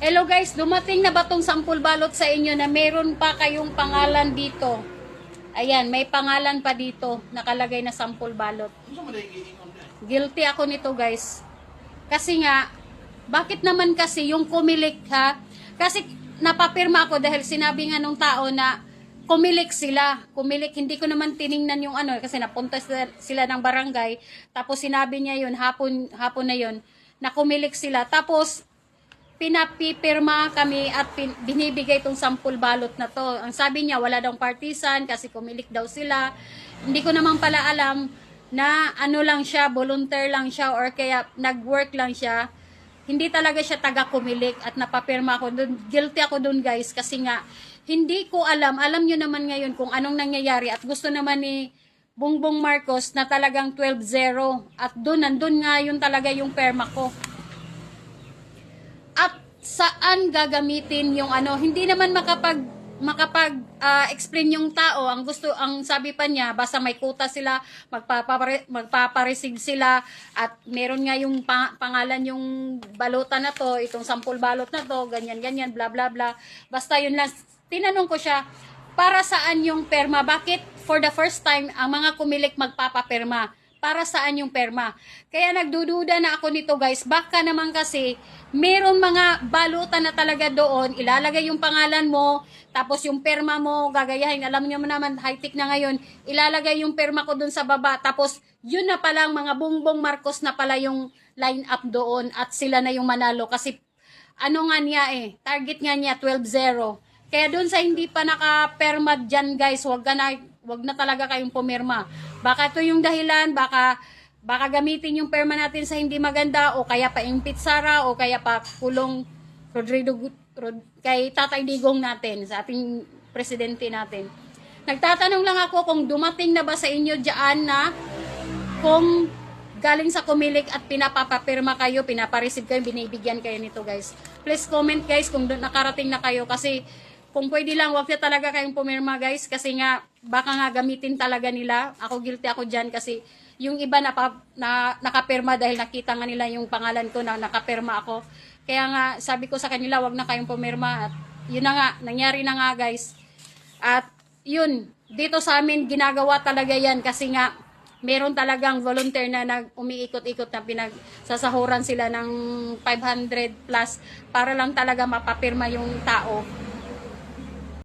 Hello guys, dumating na ba tong sampul balot sa inyo na meron pa kayong pangalan dito? Ayan, may pangalan pa dito, nakalagay na sampul balot. Guilty ako nito guys. Kasi nga, bakit naman kasi yung kumilik ha? Kasi napapirma ako dahil sinabi nga nung tao na kumilik sila. Kumilik, hindi ko naman tiningnan yung ano, kasi napunta sila ng barangay. Tapos sinabi niya yun, hapon na yun, na kumilik sila. Tapos, pinapipirma kami at binibigay itong sampul balot na to. Ang sabi niya, wala daw partisan kasi kumilik daw sila. Hindi ko naman pala alam na ano lang siya, volunteer lang siya or kaya nag-work lang siya. Hindi talaga siya taga-kumilik at napapirma ako dun. Guilty ako dun guys kasi nga, hindi ko alam. Alam nyo naman ngayon kung anong nangyayari at gusto naman ni Bongbong Marcos na talagang 12-0 at nandun nga yun talaga yung perma ko. At saan gagamitin yung ano, hindi naman explain yung tao. Ang sabi pa niya, basta may quota sila, magpaparesig sila at meron nga yung pangalan yung balutan na to, itong sampul balot na to, ganyan, bla bla bla. Basta yun lang. Tinanong ko siya, para saan yung perma? Bakit for the first time ang mga kumilik magpapaperma? Para saan yung perma? Kaya nagdududa na ako nito guys. Baka naman kasi meron mga balutan na talaga doon. Ilalagay yung pangalan mo. Tapos yung perma mo gagayahin. Alam niyo naman high-tech na ngayon. Ilalagay yung perma ko doon sa baba. Tapos yun na palang mga Bongbong Marcos na pala yung line up doon. At sila na yung manalo. Kasi ano nga niya target nga niya 12-0. Kaya doon sa hindi pa naka-perma dyan guys. Wag na talaga kayong pumirma. Baka ito yung dahilan, baka gamitin yung perma natin sa hindi maganda o kaya pa impit Sara o kaya pa kulong kay Tatay Digong natin, sa ating presidente natin. Nagtatanong lang ako kung dumating na ba sa inyo diyan na kung galing sa kumilik at pinapapapirma kayo, pinapareceive kayo, binibigyan kayo nito guys. Please comment guys kung nakarating na kayo kasi kung pwede lang, wag na talaga kayong pumirma guys kasi nga, baka nga gamitin talaga nila. Ako guilty ako dyan kasi yung iba nakapirma dahil nakita nga nila yung pangalan ko na nakapirma ako. Kaya nga, sabi ko sa kanila, wag na kayong pumirma. At yun na nga, nangyari na nga guys. At yun, dito sa amin, ginagawa talaga yan kasi nga, meron talagang volunteer na umiikot-ikot na pinagsasahuran sila ng 500 plus para lang talaga mapapirma yung tao.